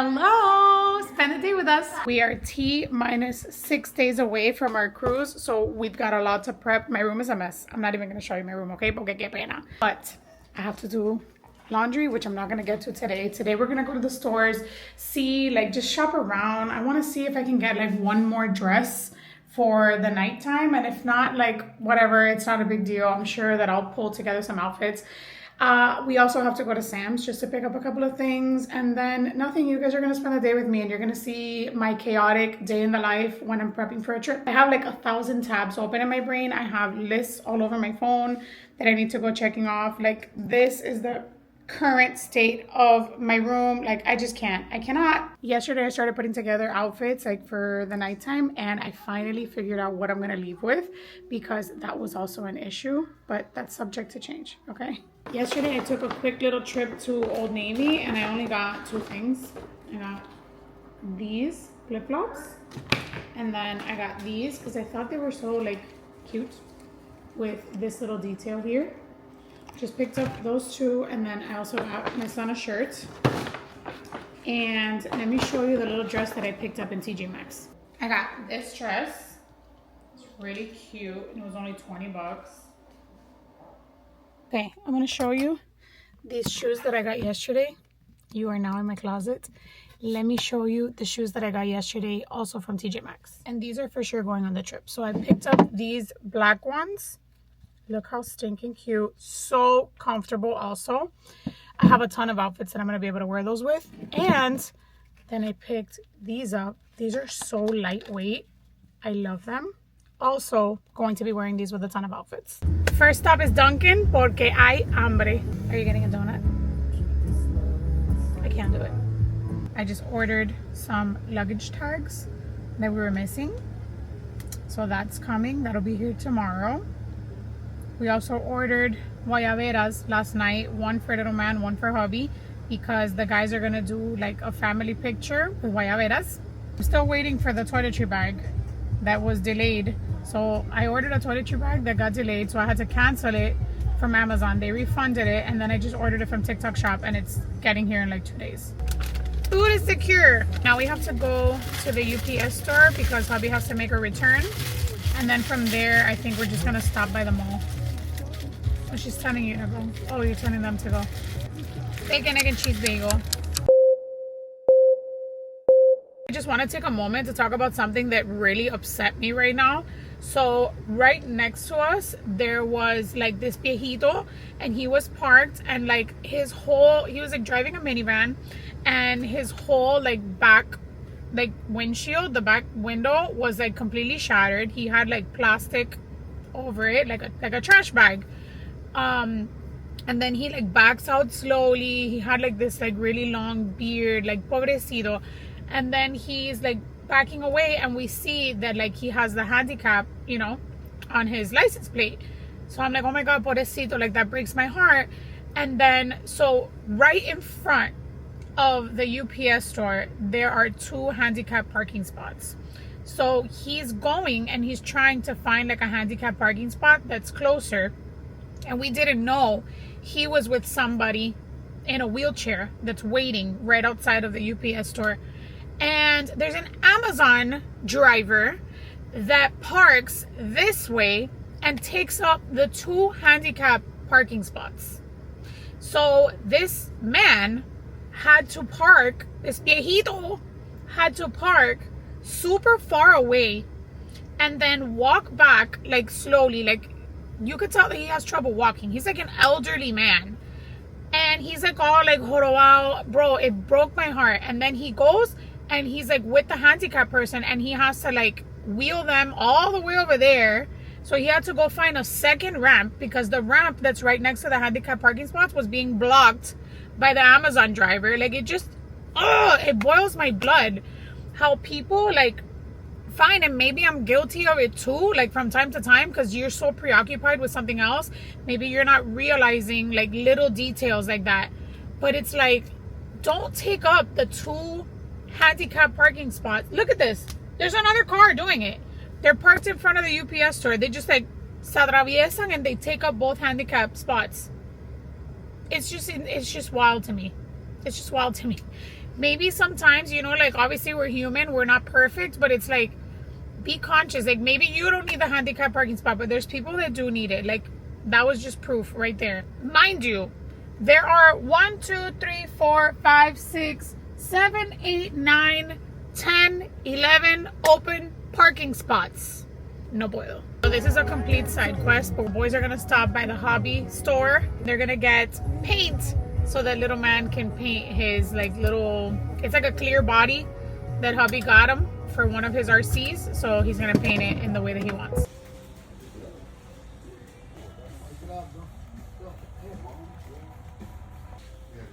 Hello, spend the day with us. We are T minus 6 days away from our cruise, so we've got a lot to prep. My room is a mess. I'm not even gonna show you my room, okay? Porque qué pena. But I have to do laundry, which I'm not gonna get to today. Today we're gonna go to the stores, see, like, just shop around. I wanna see if I can get like one more dress for the nighttime, and if not, like, whatever, it's not a big deal. I'm sure that I'll pull together some outfits. We also have to go to Sam's just to pick up a couple of things, and then nothing. You guys are gonna spend the day with me and you're gonna see my chaotic day in the life when I'm prepping for a trip. I have like 1,000 tabs open in my brain. I have lists all over my phone that I need to go checking off. Like, this is the current state of my room. Like, I just can't. I cannot. Yesterday I started putting together outfits like for the nighttime, and I finally figured out what I'm gonna leave with, because that was also an issue, but that's subject to change, okay? Yesterday I took a quick little trip to Old Navy and I only got 2 things. I got these flip-flops, and then I got these because I thought they were so like cute with this little detail here. Just picked up those 2, and then I also got my son a shirt. And let me show you the little dress that I picked up in TJ Maxx. I got this dress. It's really cute. It was only 20 bucks. Okay, I'm gonna show you these shoes that I got yesterday. You are now in my closet. Let me show you the shoes that I got yesterday, also from TJ Maxx. And these are for sure going on the trip. So I picked up these black ones. Look how stinking cute. So comfortable also. I have a ton of outfits that I'm going to be able to wear those with. And then I picked these up. These are so lightweight. I love them. Also going to be wearing these with a ton of outfits. First stop is Dunkin' porque hay hambre. Are you getting a donut? I can't do it. I just ordered some luggage tags that we were missing. So that's coming. That'll be here tomorrow. We also ordered guayaberas last night, one for little man, one for hubby, because the guys are gonna do like a family picture with guayaberas. I'm still waiting for the toiletry bag that was delayed. So I ordered a toiletry bag that got delayed, so I had to cancel it from Amazon. They refunded it, and then I just ordered it from TikTok Shop, and it's getting here in like 2 days. Food is secure. Now we have to go to the UPS store because hubby has to make a return. And then from there, I think we're just gonna stop by the mall. Oh, she's telling you to go. Oh, you're telling them to go. Bacon, egg, and cheese bagel. I just want to take a moment to talk about something that really upset me right now. So right next to us, there was like this viejito, and he was parked, and like he was like driving a minivan, and his whole like back like windshield, the back window was like completely shattered. He had like plastic over it, like a trash bag. And then he like backs out slowly. He had like this like really long beard, like pobrecito. And then he's like backing away, and we see that like he has the handicap, you know, on his license plate. So I'm like, oh my god, pobrecito, like that breaks my heart. And then so right in front of the UPS store, there are 2 handicap parking spots. So he's going and he's trying to find like a handicap parking spot that's closer. And we didn't know he was with somebody in a wheelchair that's waiting right outside of the UPS store. And there's an Amazon driver that parks this way and takes up the 2 handicap parking spots. So this man had to park, this viejito had to park super far away and then walk back like slowly. Like, you could tell that he has trouble walking. He's like an elderly man. And he's like all like jorobado. Bro, it broke my heart. And then he goes and he's like with the handicapped person, and he has to like wheel them all the way over there. So he had to go find a second ramp because the ramp that's right next to the handicapped parking spots was being blocked by the Amazon driver. Like, it just, it boils my blood how people like, fine, and maybe I'm guilty of it too, like from time to time, because you're so preoccupied with something else. Maybe you're not realizing like little details like that. But it's like, don't take up the 2 handicap parking spots. Look at this. There's another car doing it. They're parked in front of the UPS store. They just like se atraviesan and they take up both handicap spots. It's just wild to me. It's just wild to me. maybe sometimes, you know, like obviously we're human, we're not perfect, but it's like, be conscious. Like maybe you don't need the handicap parking spot, but there's people that do need it. Like that was just proof right there. Mind you, there are 1, 2, 3, 4, 5, 6, 7, 8, 9, 10, 11 open parking spots. No puedo. So this is a complete side quest. But boys are gonna stop by the hobby store. They're gonna get paint so that little man can paint his like little, it's like a clear body that hubby got him for one of his RCs. So he's gonna paint it in the way that he wants.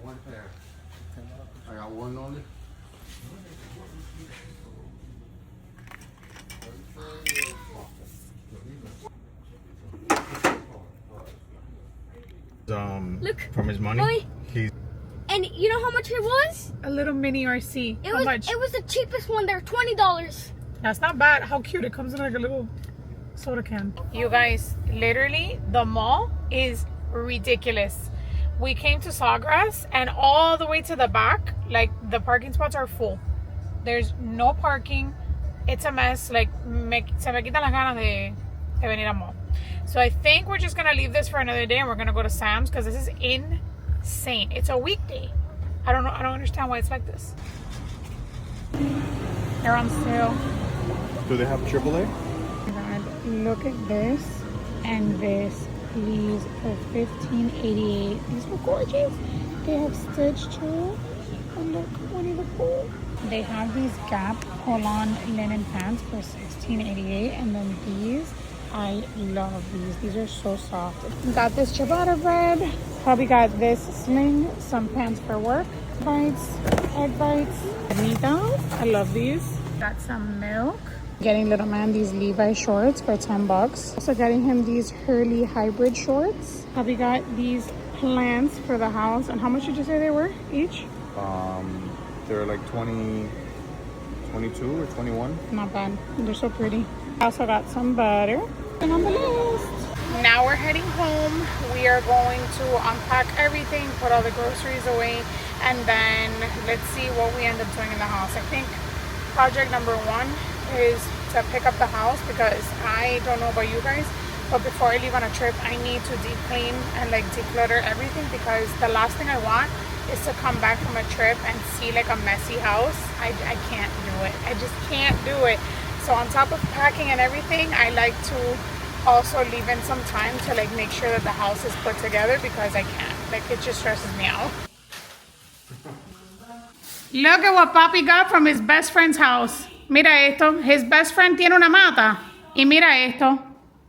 One pair. I got one only. Look, from his money. Boy. He's And you know how much it was? A little mini RC. How much? It was the cheapest one there, $20. That's not bad. How cute. It comes in like a little soda can. You guys, literally, the mall is ridiculous. We came to Sawgrass and all the way to the back, like the parking spots are full. There's no parking. It's a mess. Like, se me quitan las ganas de venir al mall. So I think we're just going to leave this for another day and we're going to go to Sam's because this is insane. It's a weekday. I don't understand why it's like this. They're on sale. Do they have AAA? God, look at this and this, please, for $15.88. These were gorgeous. They have Stitch too. And look, Winnie the Pooh. They have these Gap pull-on linen pants for $16.88, and then these, I love these. These are so soft. Got this ciabatta bread. Probably got this sling, some pants for work. Bites, egg bites, meatballs. I love these. Got some milk. Getting little man these Levi shorts for $10. Also getting him these Hurley hybrid shorts. Probably got these plants for the house. And how much did you say they were each? They're like 20, 22 or 21. Not bad. They're so pretty. I also got some butter. And on the list. Now we're heading home. We are going to unpack everything, put all the groceries away, and then let's see what we end up doing in the house. I think project number 1 is to pick up the house because I don't know about you guys, but before I leave on a trip, I need to deep clean and like declutter everything because the last thing I want is to come back from a trip and see like a messy house. I can't do it. I just can't do it. So on top of packing and everything, I like to also leave in some time to like make sure that the house is put together because I can't. Like it just stresses me out. Look at what Papi got from his best friend's house. Mira esto. His best friend tiene una mata. Y mira esto.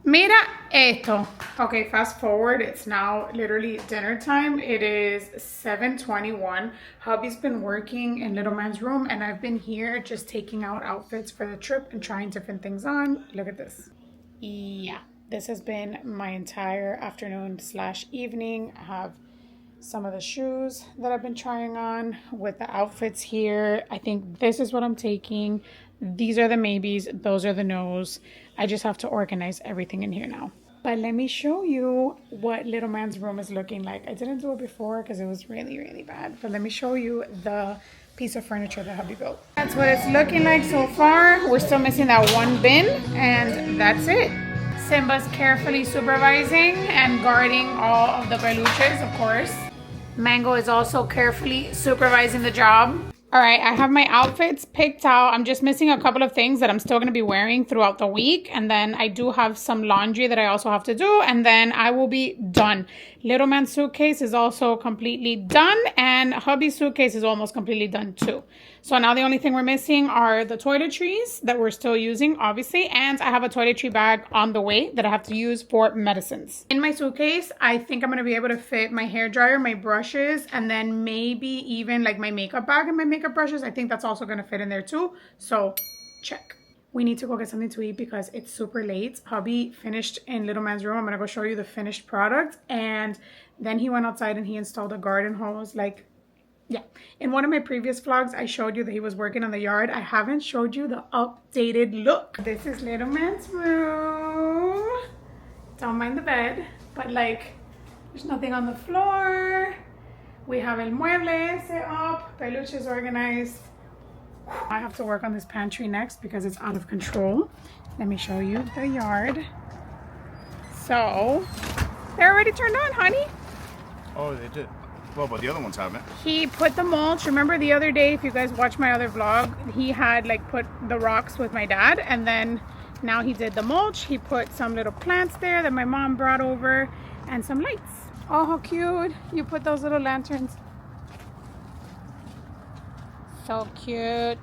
Mira esto. Okay, fast forward. It's now literally dinner time. It is 7:21. Hubby's been working in little man's room and I've been here just taking out outfits for the trip and trying different things on. Look at this. Yeah, this has been my entire afternoon / evening. I have some of the shoes that I've been trying on with the outfits here. I think this is what I'm taking. These are the maybes, those are the no's. I just have to organize everything in here now. But let me show you what little man's room is looking like. I didn't do it before because it was really, really bad. But let me show you the piece of furniture that hubby built. That's what it's looking like so far. We're still missing that one bin and that's it. Simba's carefully supervising and guarding all of the peluches, of course. Mango is also carefully supervising the job. All right, I have my outfits picked out. I'm just missing a couple of things that I'm still going to be wearing throughout the week. And then I do have some laundry that I also have to do. And then I will be done. Little man's suitcase is also completely done. And hubby's suitcase is almost completely done too. So now the only thing we're missing are the toiletries that we're still using, obviously. And I have a toiletry bag on the way that I have to use for medicines. In my suitcase, I think I'm going to be able to fit my hairdryer, my brushes, and then maybe even like my makeup bag and my makeup brushes. I think that's also going to fit in there too. So check. We need to go get something to eat because it's super late. Hubby finished in little man's room. I'm going to go show you the finished product. And then he went outside and he installed a garden hose. Like, yeah, in one of my previous vlogs, I showed you that he was working on the yard. I haven't showed you the updated look. This is little man's room. Don't mind the bed, but like, there's nothing on the floor. We have el mueble set up, peluche is organized. I have to work on this pantry next because it's out of control. Let me show you the yard. So, they're already turned on, honey. Oh, they did. Well, but the other ones haven't. He put the mulch. Remember the other day, if you guys watch my other vlog, he had like put the rocks with my dad, and then now he did the mulch. He put some little plants there that my mom brought over and some lights. Oh, how cute. You put those little lanterns. So cute.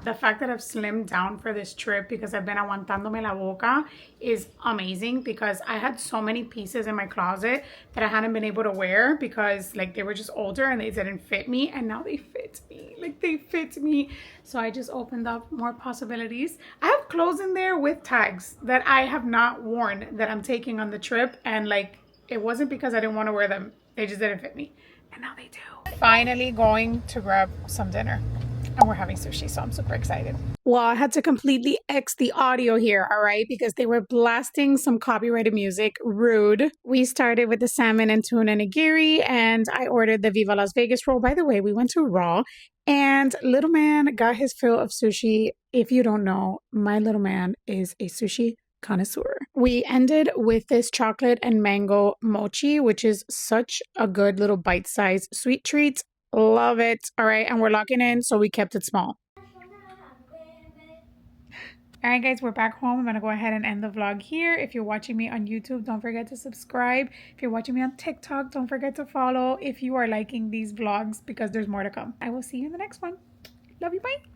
The fact that I've slimmed down for this trip because I've been aguantándome la boca is amazing, because I had so many pieces in my closet that I hadn't been able to wear because like they were just older and they didn't fit me, and now they fit me. Like they fit me. So I just opened up more possibilities. I have clothes in there with tags that I have not worn that I'm taking on the trip, and like it wasn't because I didn't want to wear them. They just didn't fit me. And now they do. Finally going to grab some dinner. And we're having sushi, so I'm super excited. Well, I had to completely X the audio here, all right? Because they were blasting some copyrighted music. Rude. We started with the salmon and tuna nigiri, and I ordered the Viva Las Vegas roll. By the way, we went to Raw, and little man got his fill of sushi. If you don't know, my little man is a sushi connoisseur. We ended with this chocolate and mango mochi, which is such a good little bite-sized sweet treat. Love it. All right, and we're locking in, so we kept it small. All right, guys, we're back home. I'm gonna go ahead and end the vlog here. If you're watching me on YouTube, don't forget to subscribe. If you're watching me on TikTok, don't forget to follow if you are liking these vlogs, because there's more to come. I will see you in the next one. Love you. Bye.